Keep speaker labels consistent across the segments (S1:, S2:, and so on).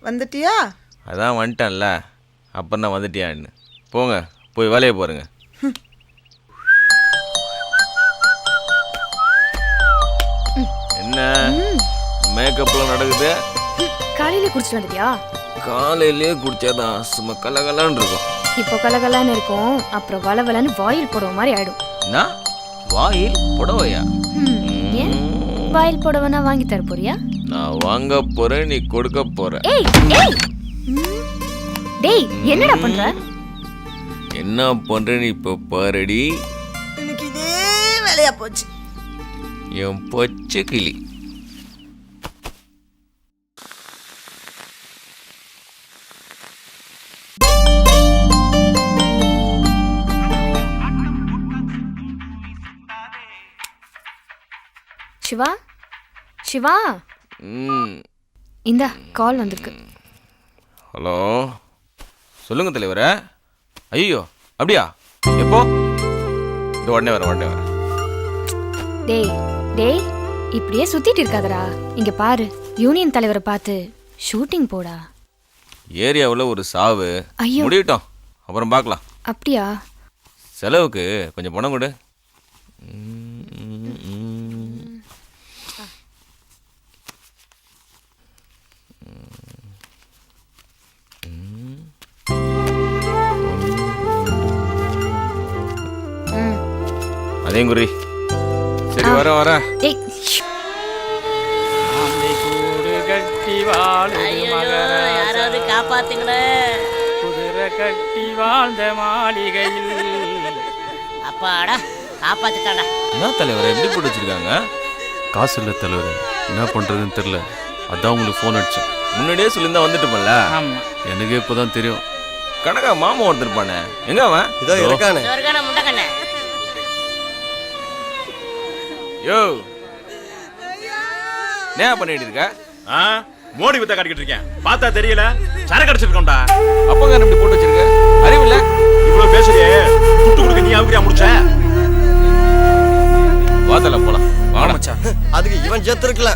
S1: வந்துட்டியா?
S2: அதான் வந்துட்டேன்ல, அப்புறம் தான் வந்துட்டியான்னு. போங்க, போய் வேலையை பாருங்க. என்ன மேக்கப்லாம் நடக்குது?
S3: காலையில குடிச்சிட்டு வந்துட்டியா?
S2: காலையிலேயே குடிச்சாதான் சும்மா கலகலான்னு இருக்கும்.
S3: இப்போ கலகலான்னு இருக்கும், அப்புறம் வளவலன்னு வாயில் புடவை மாதிரி ஆயிடும்.
S2: நான் வாயில் புடவையா?
S3: ஏன் வாயில் புடவைனா வாங்கி தர போறியா?
S2: நான் வாங்க போறேன், நீ கொடுக்க போற.
S3: ஏய் ஏய் டேய், என்னடா பண்ற?
S2: என்ன பண்றேன்னு இப்ப பாருடி.
S1: இன்னைக்கு இதே வேலையா போச்சு.
S2: என் பச்சை கிளி.
S3: சிவா சிவா, இந்த கால் வந்திருக்கு.
S2: ஹலோ, சொல்லுங்க தலைவரே. ஐயோ, அப்படியா? எப்போ? இந்த உடனே வரேன்.
S3: டேய் டேய், இப்படியே சுத்திட்டு இருக்காதடா. இங்க பாரு, யூனியன் தலைவரை பார்த்து ஷூட்டிங் போடா.
S2: ஏரியாவில் ஒரு சாவு.
S3: ஐயோ,
S2: முடியட்டும், அப்புறம் பார்க்கலாம்.
S3: அப்படியா?
S2: செலவுக்கு கொஞ்சம் பணம் கொடு. அதையும் குறி. சரி, வர.
S3: ஏய்,
S4: யாராவது காப்பாத்துங்களே.
S5: குதிரை கட்டி வாழ்ந்த மாளிகையில்.
S4: அப்பாடா, காப்பாத்துட்டாடா.
S2: என்ன தலைவர் எப்படி போட்டு வச்சிருக்காங்க?
S6: காசு இல்லை தலைவர், என்ன பண்ணுறதுன்னு தெரில. அதான் உங்களுக்கு ஃபோன் அடித்தேன்.
S2: முன்னாடியே சொல்லியிருந்தா வந்துட்டுப்பல்ல.
S5: ஆமாம்,
S6: எனக்கே இப்போ தான் தெரியும்.
S2: கணக்கா மாமா ஒருத்தருப்பானே, எங்க அவன்?
S7: இதோ இருக்கானே.
S4: சொர்க்கான முண்டக்கண்ணே.
S2: யோ, என்ன பண்ணிட்டு இருக்க?
S8: மோடி வித்த காட்டிக்கிட்டு இருக்கேன், பார்த்தா தெரியல. சரக்கு அடிச்சிருக்கோம்டா.
S2: அப்பங்க இப்படி போட்டு வச்சிருக்க, அறிவில்ல?
S8: இவ்வளவு பேசுறியே, துட்டு கொடுக்க நீ அவுக்கியா முடிச்ச?
S2: வாதல போலாம். வாங்க மச்சான்.
S7: அதுக்கு இவன் செத்துருக்கல.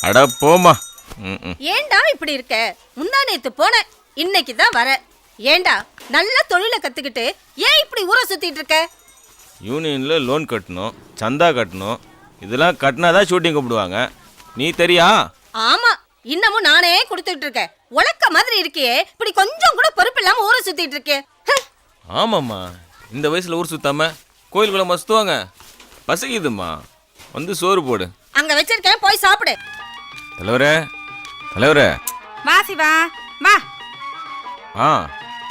S2: அட போமா.
S4: ஏண்டா இப்படி இருக்க? முந்தா நேத்து போன, இன்னைக்கு தான் வர. ஏண்டா நல்ல தொழிலை கத்துக்கிட்டு ஏன் இப்படி ஊரை சுத்திட்டு இருக்க?
S2: யூனியன்ல லோன் கட்டணும், சந்தா கட்டணும். இதெல்லாம் கட்டினாதான் ஷூட்டிங் கூப்பிடுவாங்க. நீ தெரியா?
S4: ஆமா, இன்னமும் நானே கொடுத்துட்டு இருக்கேன். உலக்க மாதிரி இருக்கியே, இப்படி கொஞ்சம் கூட பொறுப்பு இல்லாம ஊரை சுத்திட்டு இருக்கே.
S2: ஆமாம்மா, இந்த வயசுல ஊர் சுத்தாம கோயிலுக்குள்ள மசுத்துவாங்க. பசிக்குதுமா, வந்து சோறு போடு.
S4: அங்க வச்சிருக்கேன், போய் சாப்பிடு.
S2: தலைவரே
S9: வா சிவா வா.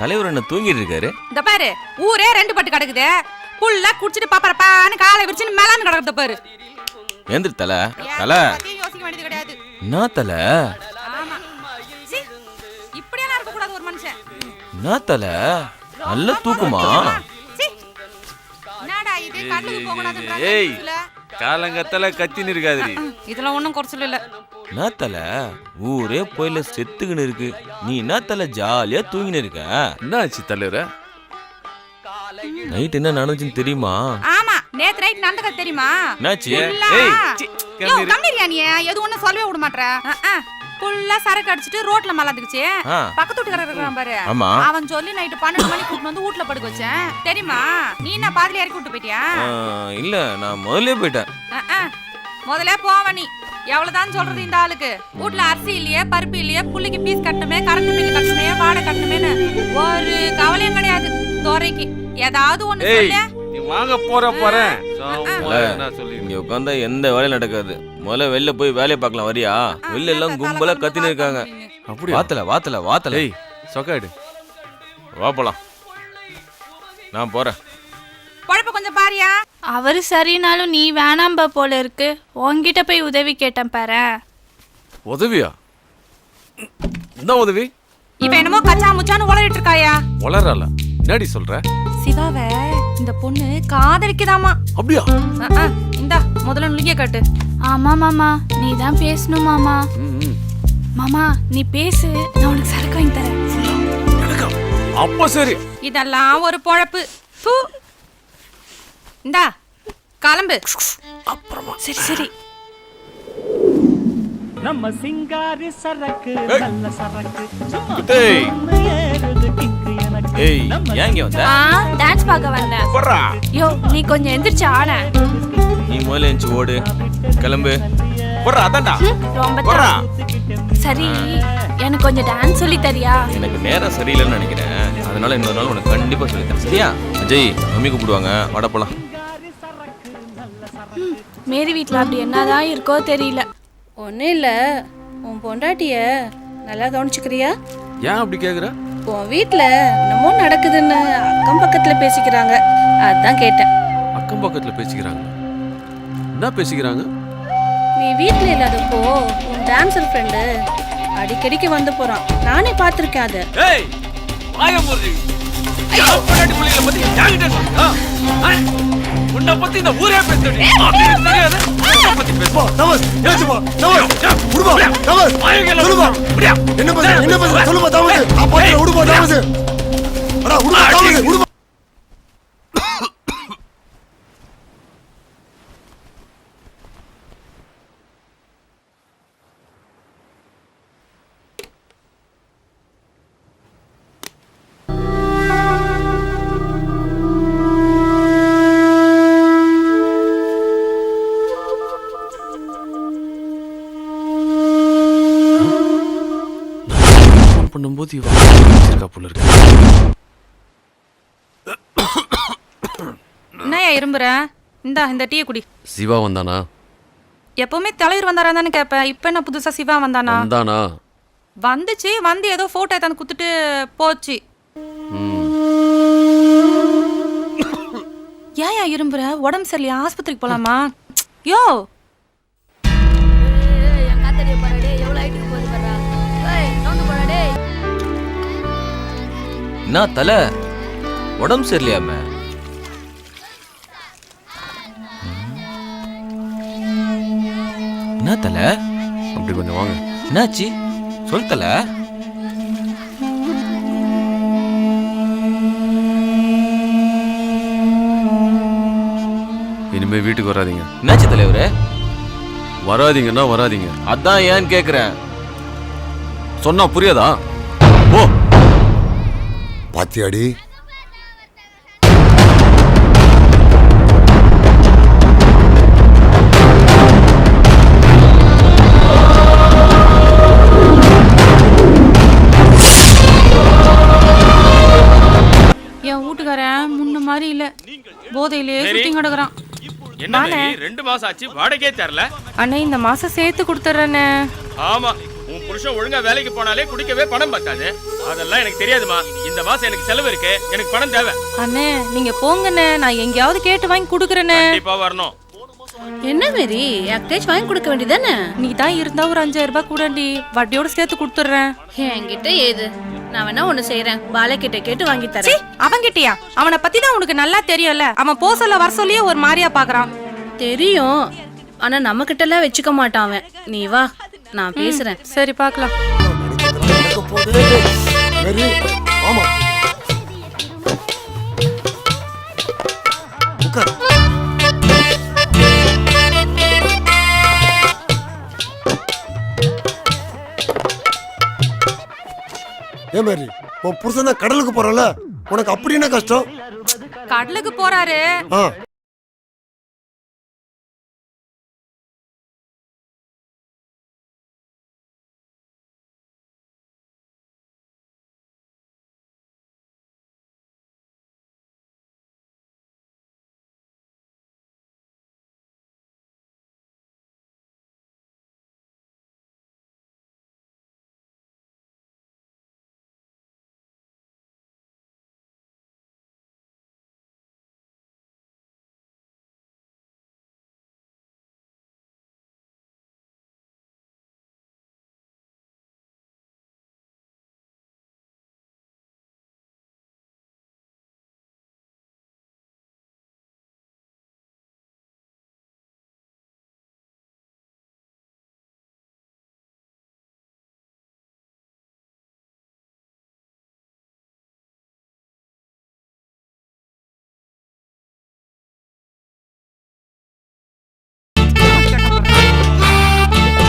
S2: தலைவர் என்ன தூங்கிட்டு இருக்காரு?
S9: இந்த பாரு, ஊரே ரெண்டு பட்டு கிடக்குது. புல்ல குடிச்சிட்டு பாப்பறப்பான்னு காலை விரிச்சுன்னு மேலான்னு கிடக்குது பாரு.
S2: ஏந்திர தலை
S9: யோசிக்க வேண்டியது கிடையாது.
S2: என்ன தலை?
S9: ஆமா, இப்படியெல்லாம் இருக்க கூடாது ஒரு மனுஷன்.
S2: என்ன தலை, நல்ல தூக்குமா?
S9: என்னடா இது, கண்ணுக்கு போகக்கூடாதுன்றாங்க.
S2: ஏய், காலங்கத்தல கத்தின்னு இருக்காதுடி.
S9: இதெல்லாம் ஒன்றும் குறைச்சல இல்லை.
S2: என்ன தலை, ஊரே போயில செத்துக்கின்னு இருக்கு, நீ என்ன தலை ஜாலியா தூங்கின்னு இருக்க?
S6: என்ன ஆச்சு தலைவர?
S2: நைட் என்ன நடந்துச்சுன்னு தெரியுமா?
S9: ஆமா, நேத்து நைட் நடந்தது தெரியுமா?
S2: என்னாச்சு?
S9: கம்மியா நீ எது ஒன்னும் சொல்லவே விட மாட்டற. ஃபுல்லா சரக்கு அடிச்சிட்டு ரோட்ல மலாந்துக்குச்சு. பக்கத்து வீட்டுக்காரர் இருக்கான் பாரு, அவன் சொல்லி நைட் 12 மணிக்கு கூட்டு வந்து வீட்ல படுக்க வச்சேன். தெரியுமா? நீ என்ன பாதியில இறக்கி விட்டு போயிட்டியா?
S2: இல்ல, நான் முதல்ல போயிட்டேன்.
S9: முதல்ல போவ நீ. எவ்வளவுதான் சொல்றது இந்த ஆளுக்கு? வீட்ல அரிசி இல்லையே, பருப்பு இல்லையே, புள்ளிக்கு பீஸ் கட்டணுமே, கரண்ட் பில் கட்டணுமே, வாடகை கட்டணுமேன்னு ஒரு கவலையும் கிடையாது. துரைக்கு ஏதாவது ஒண்ணு
S6: ஏய்
S9: சொல்லு.
S6: நீ வாங்க போறேன் என்ன சொல்லி
S2: இங்க உட்காந்தா எந்த வேலையும் நடக்காது. முதல்ல வெளில போய் வேலையை பார்க்கலாம் வரியா? வெளில எல்லாம் கும்பலா கத்தின்னு இருக்காங்க.
S6: அப்படியா?
S2: வாத்தல
S6: ஏய் சொக்காயிடு.
S2: வா போலாம். நான் போறேன்.
S9: பொழப்ப கொஞ்சம் பாரியா.
S7: அவரு சரினாலும் நீ வேணாம்பா போல இருக்கு. உன்கிட்ட போய் உதவி கேட்டேன் பாரு.
S6: உதவியா? என்ன உதவி?
S9: இப்ப என்னமோ கச்சா முச்சான்னு உளறிட்டு இருக்காயா?
S6: வளரல. என்னடி சொல்ற?
S9: சிவாவை இந்த பொண்ணு காதலிக்குதாமா.
S6: அப்படியா?
S9: இந்தா முதல்ல நுளிய கட்டு.
S7: ஆமா மாமா, நீ தான் பேசணும் மாமா. மாமா நீ பேசு, நான் உனக்கு சரக்கு வாங்கி தரேன்.
S6: அப்ப சரி.
S9: இதெல்லாம் ஒரு பொழப்பு. பூ. இந்தா கிளம்பு.
S6: அப்புறமா
S7: சரி
S5: நம்ம சிங்காரி சரக்கு நல்ல சரக்கு
S2: ஏய் ஏய் ஏன் இங்க வந்த?
S7: டான்ஸ் பார்க்க வந்தேன்.
S2: போறா.
S7: யோ நீ கொஞ்சம் எந்திரிச்சு ஆட.
S2: நீ முதல்ல எந்திரிச்சு ஓடு. கிளம்பு. போறா அதான்டா.
S7: ரொம்ப
S2: போறா.
S7: சரி எனக்கு கொஞ்சம் டான்ஸ் சொல்லி தரியா?
S2: எனக்கு நேரம் சரியில்லைன்னு நினைக்கிறேன். அதனால இன்னொரு நாள் உனக்கு கண்டிப்பா சொல்லி தரேன். சரியா? அஜய் மம்மி கூப்பிடுவாங்க. வாடா போலாம்.
S7: மேரி வீட்ல அப்படி என்னதான் இருக்கோ தெரியல.
S4: ஒன்றும் இல்லை, உன் பொண்டாட்டிய நல்லா கவனிச்சுக்கிறியா?
S6: ஏன் அப்படி கேக்குற?
S4: உன் வீட்டில் என்னமோ நடக்குதுன்னு அக்கம் பக்கத்தில் பேசிக்கிறாங்க, அதான் கேட்டேன்.
S6: அக்கம் பக்கத்துல பேசிக்கிறாங்க. என்ன பேசிக்கிறாங்க?
S4: நீ வீட்டில் இல்லாதப்போ உன் டான்ஸர் ஃப்ரெண்டு அடிக்கடிக்கு வந்து போகிறான். நானே பார்த்துருக்கேன் அதை.
S2: ஏய் வாய மூடு. ஐயோ பொண்டாட்டி புள்ளைகளை பத்தி யார்கிட்ட சொல்றா? உன்னை பத்தி இந்த ஊரே பேசுது. தெரியாது. உன்னை பத்தி பேசுவா.
S10: தவஸ் ஏச்சுமா தவஸ் உடுமா தவஸ் சொல்லுமா என்ன பேச சொல்லுமா தவஸ் அப்பா உடுமா தவஸ் அடா உடுமா தவஸ் உடுமா.
S6: பண்ணும்போது இருக்கா போல இருக்கு.
S9: என்னையா இரும்புற? இந்தா இந்த டீயை குடி.
S6: சிவா வந்தானா?
S9: எப்பவுமே தலைவர் வந்தாரா தானே கேட்பேன். இப்ப என்ன புதுசா சிவா வந்தானா?
S6: வந்தானா?
S9: வந்துச்சு, வந்து ஏதோ போட்டோ எடுத்து குத்துட்டு போச்சு. ஏயா இரும்புற? உடம்பு சரியில்லையா? ஆஸ்பத்திரிக்கு போலாமா? யோ
S2: என்ன தல உடம்பு சரியில்லையாம? என்ன தல?
S6: அப்படி கொஞ்சம் வாங்க.
S2: என்னாச்சு சொல் தல.
S6: இனிமே வீட்டுக்கு வராதீங்க.
S2: என்னாச்சு தலைவரே?
S6: வராதீங்கன்னா வராதீங்க.
S2: அதான் ஏன்னு கேக்குறேன்.
S6: சொன்னா புரியாதா? ஓ
S10: பாத்தியாடி
S9: என் வீட்டுக்காரன் முன்ன மாதிரி இல்ல, போதையிலே சுத்தி கிடக்குறான்.
S8: என்ன 2 மாசம் ஆச்சு வாடகையே தரல.
S9: அண்ணே இந்த மாசம் சேர்த்து கொடுத்துறேண்ணே.
S8: ஆமா உன் புருஷன் ஒழுங்கா வேலைக்கு போனாலே குடிக்கவே பணம் பத்தாது. அதெல்லாம் எனக்கு தெரியாதுமா. இந்த மாசம் எனக்கு செலவு இருக்கு, எனக்கு பணம் தேவை.
S9: அண்ணே நீங்க போங்கண்ணே, நான் எங்கேயாவது கேட்டு வாங்கி கொடுக்குறேண்ணே.
S8: கண்டிப்பா வரணும்.
S4: என்ன மாரி யார்கிட்டயாச்சும் வாங்கி கொடுக்க வேண்டியதானே?
S9: நீ தான் இருந்தா ஒரு 5000 ரூபாய் கூடண்டி, வட்டியோட சேர்த்து கொடுத்துட்றேன்.
S4: என்கிட்ட ஏது? நான் வேணா ஒண்ணு செய்யறேன், பாலகிட்ட கேட்டு வாங்கி தரேன்.
S9: அவன்கிட்டயா? அவனை பத்தி தான் உனக்கு நல்லா தெரியும்ல. அவன் போ சொல்ல வர சொல்லியே ஒரு மாதிரியா பாக்குறான்.
S4: தெரியும், ஆனா நம்ம கிட்ட எல்லாம் வச்சுக்க மாட்டான் அவன். நீ வா, நான் பேசுறேன்.
S9: சரி பார்க்கலாம்.
S10: மேரி ஆமா உட்கார். ஏ மேரி உன் புருஷன் தான் கடலுக்கு போறல, உனக்கு அப்படி என்ன கஷ்டம்?
S9: கடலுக்கு போறாரு.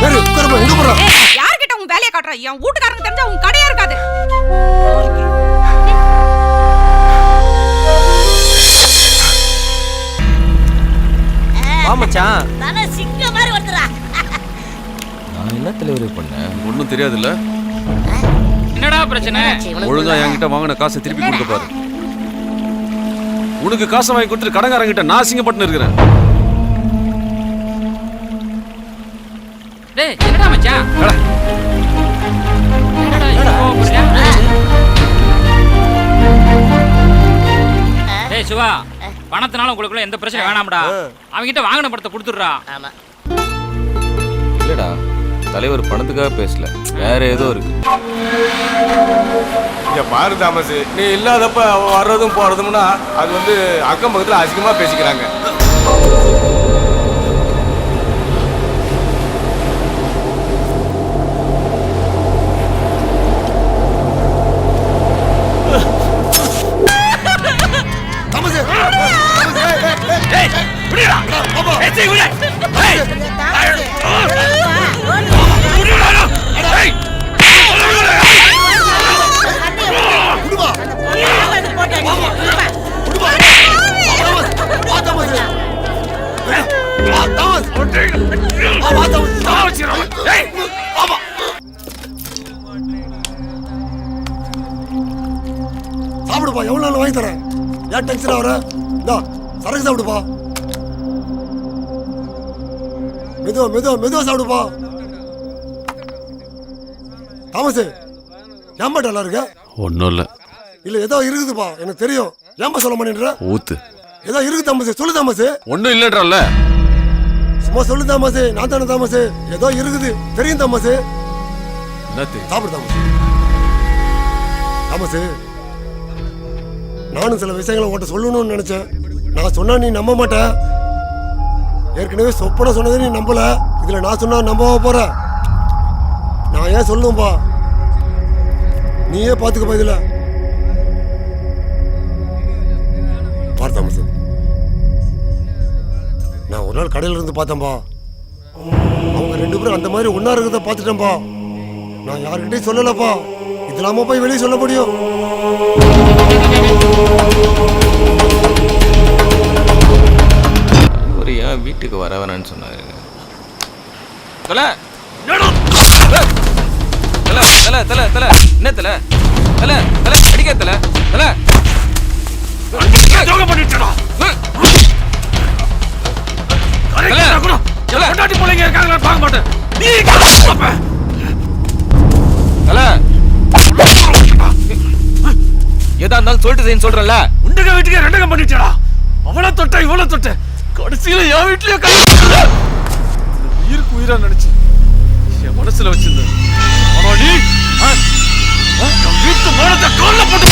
S10: வேறு உட்காருப்பா எங்க போறா
S9: யார்கிட்ட உன் வேலையை காட்டுற? என் வீட்டுக்காரங்க தெரிஞ்சா உன் கடையே இருக்காது.
S11: மச்சான்
S1: தல சிங்க மாதிரி வருதுடா.
S11: நான் என்ன தலைவரே பண்ணேன்?
S6: ஒன்றும் தெரியாதுல்ல.
S2: என்னடா பிரச்சனை?
S6: ஒழுங்கா என்கிட்ட வாங்கின காசை திருப்பி கொடுக்க பாரு. உனக்கு காசை வாங்கி கொடுத்துட்டு கடங்காரங்கிட்ட நான் அசிங்கப்பட்டு இருக்கிறேன்.
S2: டேய் என்னடா மச்சான்? என்னடா இப்போ புரியா? டேய் சிவா, பணத்தினால உங்களுக்குள்ள எந்த பிரச்சனை வேணாம்டா. அவங்கிட்ட வாங்கின பணத்தை கொடுத்துடுறா.
S1: ஆமா.
S11: இல்லடா, தலைவர் பணத்துக்காக பேசல, வேற ஏதோ இருக்கு.
S10: இங்க பாரு தாமஸ், நீ இல்லாதப்ப வர்றதும் போறதும்னா அது வந்து அக்கம் பக்கத்துல அசிங்கமா பேசிக்கிறாங்க. சாப்பிடுப்பா, எவ்வளவு நாள் வாங்கி தரேன். ஏன் டென்ஷன் ஆகுற? சரக்கு சாப்பிடுப்பா. மெதுவா மெதுவா மெதுவா சாப்பிடுப்பா. தாமஸ், ஏன்பா நல்லா இருக்க?
S6: ஒன்றும் இல்லை.
S10: இல்ல ஏதோ இருக்குதுப்பா, எனக்கு தெரியும். ஏன்பா சொல்ல மாட்டேன்ற?
S6: ஊத்து.
S10: ஏதோ இருக்கு தாமஸ், சொல்லு தாமஸ்.
S6: ஒன்றும் இல்லைன்றல்ல.
S10: சும்மா சொல்லு தாமஸ். நான் தானே தாமஸ், ஏதோ இருக்குது தெரியும் தாமஸ்.
S6: என்னத்து?
S10: சாப்பிடு தாமஸ். தாமஸ், நானும் சில விஷயங்களை உன்கிட்ட சொல்லணும்னு நினைச்சேன். நான் சொன்னா நீ நம்ப மாட்டேன். ஏற்கனவே சொப்பனை சொன்னதை நீ நம்பல. இதுல நான் சொன்னா நம்பவா போற? நான் ஏன் சொல்லுவேன்பா, நீயே பாத்துக்கப்பா. இதுல பாரு தாமஸ், நான் ஒரு நாள் கடையில இருந்து பார்த்தேன்பா. அவங்க ரெண்டு பேரும் அந்த மாதிரி ஒன்னா இருக்கிறத பார்த்துட்டேன்பா. நான் யாருக்கிட்டையும் சொல்லலப்பா. இது இல்லாம போய் வெளியே சொல்ல முடியும்?
S11: ஒரு ஏன் வீட்டுக்கு வர வேணான்னு சொன்னாரு. தல தல தல தல தல என்ன தல தல தல அடிக்க தல தல
S2: ஜோகம் பண்ணிட்டடா. கரெக்ட்டா கூட. பொண்டாட்டி பிள்ளைங்க இருக்காங்களா பார்க்க மாட்டேன். நீ பாப்ப.
S11: தல ஏதா இருந்தாலும் சொல்லிட்டு செய்யன்னு சொல்றேன்ல.
S2: உண்டக வீட்டுக்கு ரெண்டகம் பண்ணிட்டடா. அவள தொட்ட இவள தொட்ட கடைசியில என் வீட்லயே கை உயிருக்கு உயிரா நினைச்சு என் மனசுல வச்சிருந்தேன். ஆனா நீ என் வீட்டு மானத்தை கால்ல போட்டு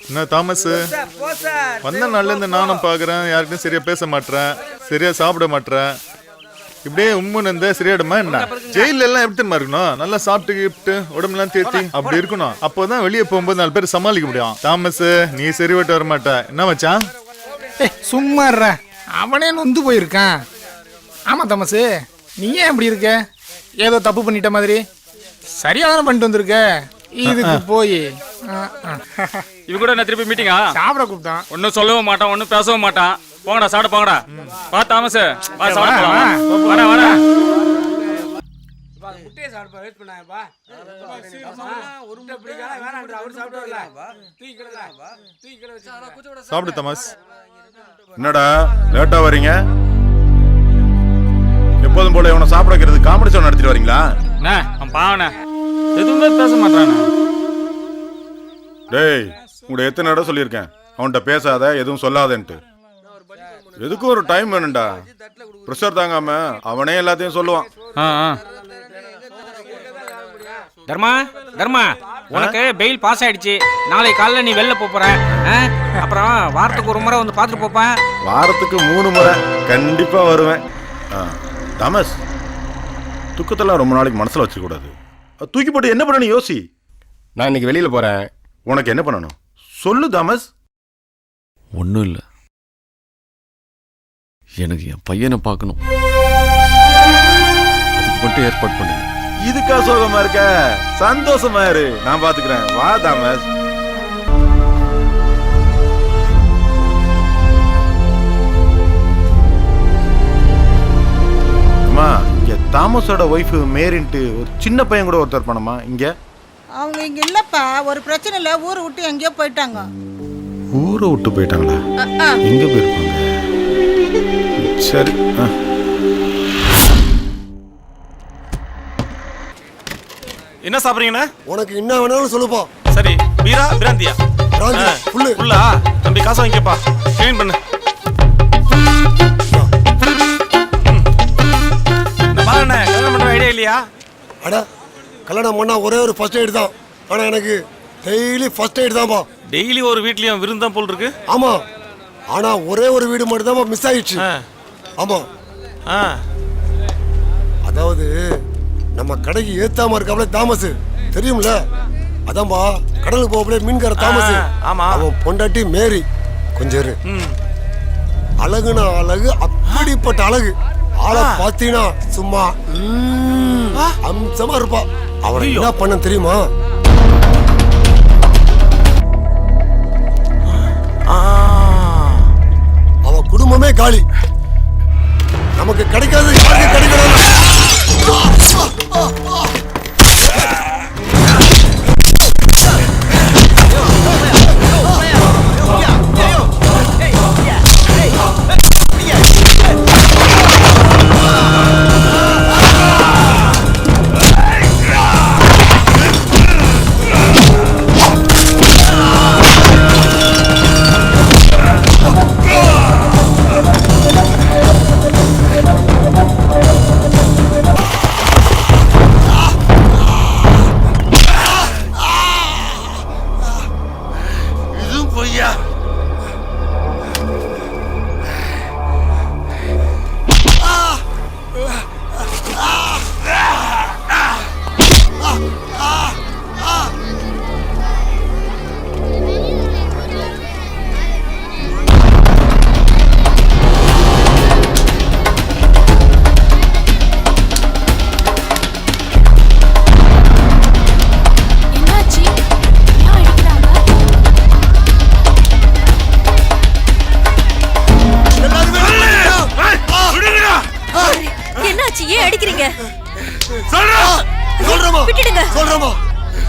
S12: என்ன தாமஸ், வந்த நாள்ல இருந்து நானும் பாக்குறேன், யாருக்கிட்டும் சரியா பேச மாட்டேன், சரியா சாப்பிட மாட்டேன். இப்படியே உம்முன்னு இருந்தா சரியாடுமா என்ன? ஜெயில எல்லாம் எப்படி இருக்கணும், நல்லா சாப்பிட்டு கிப்ட்டு உடம்புலாம் தேத்தி அப்படி இருக்கணும். அப்போதான் வெளியே போகும்போது 4 பேர் சமாளிக்க முடியும். தாமஸ், நீ சரி விட்டு வர மாட்ட. என்ன வச்சான்?
S13: சும்மா அவனே நொந்து போயிருக்கான். ஆமா தாமஸ், நீ ஏன் இப்படி இருக்க? ஏதோ தப்பு பண்ணிட்ட மாதிரி சரியான பண்ணிட்டு வந்திருக்க. இதுக்கு போய்
S8: இவ கூட நான் திருப்பி மீட்டிங்கா
S13: சாப்பிட கூப்பிட்டான்.
S8: ஒன்னும் சொல்லவும் மாட்டான், ஒன்னும் பேசவும் மாட்டான். போங்கடா சாப்பிட போங்கடா. வா தாமஸ், வா சாப்பிட போலாம். வாடா வாடா.
S13: முட்டையை சாப்பிட வெயிட் பண்ணாயப்பா. ஒரு முட்டை பிடிக்கல வேணாம்டா, அவர் சாப்பிடுவார்ல. தூக்கி
S12: சாப்பிடு தாமஸ்.
S14: என்னடா லேட்டா வரீங்க? எப்போதும் போல இவனை சாப்பிட வைக்கிறது காமெடி ஷோ நடத்திட்டு வரீங்களா?
S8: அண்ணா அவன் பாவண்ணா எதுவுமே பேச மாட்டான்.
S14: டேய், உங்கள்கிட்ட எத்தனை இடம் சொல்லியிருக்கேன் அவன்கிட்ட பேசாத, எதுவும் சொல்லாதேன்ட்டு. எதுக்கும் ஒரு டைம் வேணும்டா. ப்ரெஷர் தாங்காம அவனே எல்லாத்தையும் சொல்லுவான்.
S11: தர்மா தர்மா, உனக்கு பெயில் பாஸ் ஆயிடுச்சு. நாளைக்கு காலைல நீ வெளில போற. அப்புறம் வாரத்துக்கு ஒரு முறை வந்து பார்த்துட்டு போப்பேன்.
S14: வாரத்துக்கு 3 முறை கண்டிப்பா வருவேன். தாமஸ், துக்கத்தெல்லாம் ரொம்ப நாளைக்கு மனசுல வச்சுக்க கூடாது. தூக்கி போட்டு என்ன பண்ணணும் யோசி.
S15: நான் இன்னைக்கு வெளியில போறேன்.
S14: உனக்கு என்ன பண்ணணும் சொல்லு தாமஸ்.
S6: ஒன்றும் இல்லை, எனக்கு என் பையனை பார்க்கணும். அதுக்கு மட்டும் ஏற்பாடு பண்ணுங்க.
S14: இதுக்கா சோகமா இருக்க? சந்தோஷமா இரு, நான் பாத்துக்கிறேன். வா தாமஸ். அம்மா, இங்க தாமஸோட ஒய்ஃப் மேரின்ட்டு ஒரு சின்ன பையன் கூட ஒருத்தர் பண்ணமா இங்க?
S1: அவங்க இங்க இல்லப்பா, ஒரு பிரச்சனை இல்ல, ஊரை விட்டு எங்கேயோ போயிட்டாங்க.
S14: ஊரை விட்டு போயிட்டாங்களா? எங்க போயிருப்பாங்க? சரி.
S2: என்ன சாப்பிடுறீங்கண்ணா?
S10: உனக்கு என்ன வேணாலும் சொல்லுப்பா.
S2: சரி, பீரா பிராந்தியா?
S10: பிராந்தி
S2: ஃபுல்லா. தம்பி காசு வாங்கிக்கப்பா, க்ளீன் பண்ணு. பாருண்ணே, கல்யாணம் பண்ற ஐடியா இல்லையா?
S10: அட, கல்யாணம் பண்ணா ஒரே ஒரு ஃபர்ஸ்ட் எய்ட் தான். ஆனா எனக்கு டெய்லி ஃபர்ஸ்ட் எய்ட் தான்ப்பா.
S2: டெய்லி ஒரு வீட்லயும் விருந்து தான் போல் இருக்கு.
S10: ஆமா, ஆனா ஒரே ஒரு வீடு மட்டும் தான் மிஸ் ஆயிடுச்சு. ஆமா, அதாவது நம்ம கடைக்கு ஏத்தாம இருக்காப்ல தாமஸ், தெரியும்ல? அதான்பா கடலுக்கு போகல மீன்கார தாமஸ். அவன் பொண்டாட்டி மேரி. கொஞ்சம் இரு. அழகுனா அழகு, அப்படிப்பட்ட அழகு. ஆளை பார்த்தீங்கன்னா சும்மா அம்சமா இருப்பா. அவரை என்ன பண்ண தெரியுமா? அவ குடும்பமே காலி. நமக்கு கிடைக்காது, யாருக்கு கிடைக்காது.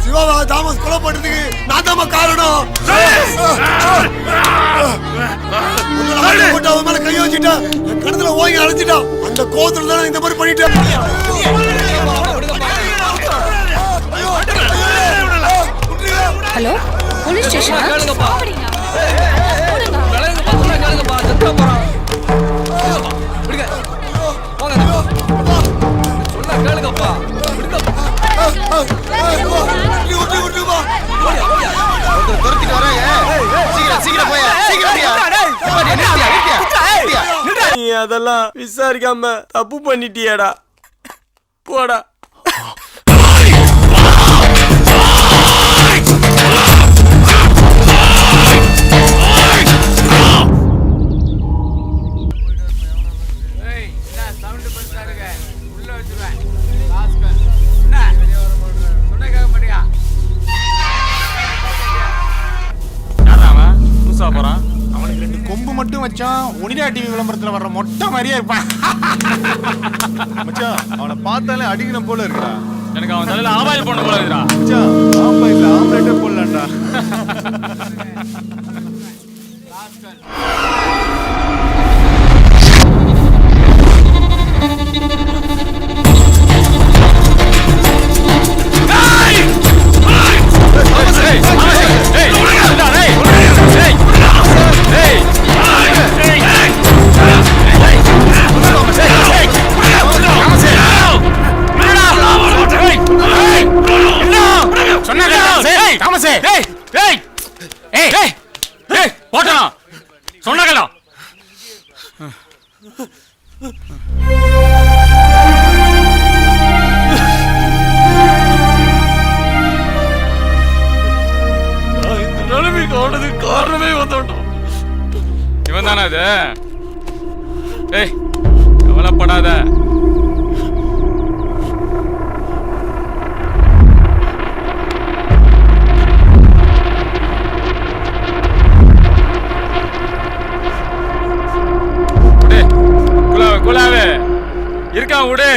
S10: சிவாவா தாமஸ் கொலை பண்றதுக்கு நான் தான் காரணம். அவன் மேல கை வச்சுட்டா, என் கணத்துல ஓங்கி அழைச்சிட்டான். அந்த கோவத்துல தான் இந்த மாதிரி பண்ணிட்டேன்.
S3: Hello, police station.
S15: துரத்திட்டு வராங்க. சீக்கிரம் போய்
S8: நீ அதெல்லாம் விசாரிக்காம தப்பு பண்ணிட்டியாடா. போடா.
S13: அவனுக்கு 2 கொம்பு மட்டும் வச்சான். ஒனிடா டிவி விளம்பரத்துல வர்ற மொட்டை மாதிரியே இருப்பான்.
S12: மச்சான் அவனை பார்த்தாலே அடிக்கணும் போல இருக்குடா.
S2: எனக்கு அவன் தலையில ஆவாயில் போன போல இருக்குடா.
S12: மச்சான் ஆம்ல ஆம்லெட்டே போடலாம்டா.
S2: சொன்னாங்களா? இந்த நிலைமைக்கு ஆனது காரணமே வந்துட்டோம். இவன் தானே அது? ஏய் கவலைப்படாத. குலாவே இருக்கான் விடு.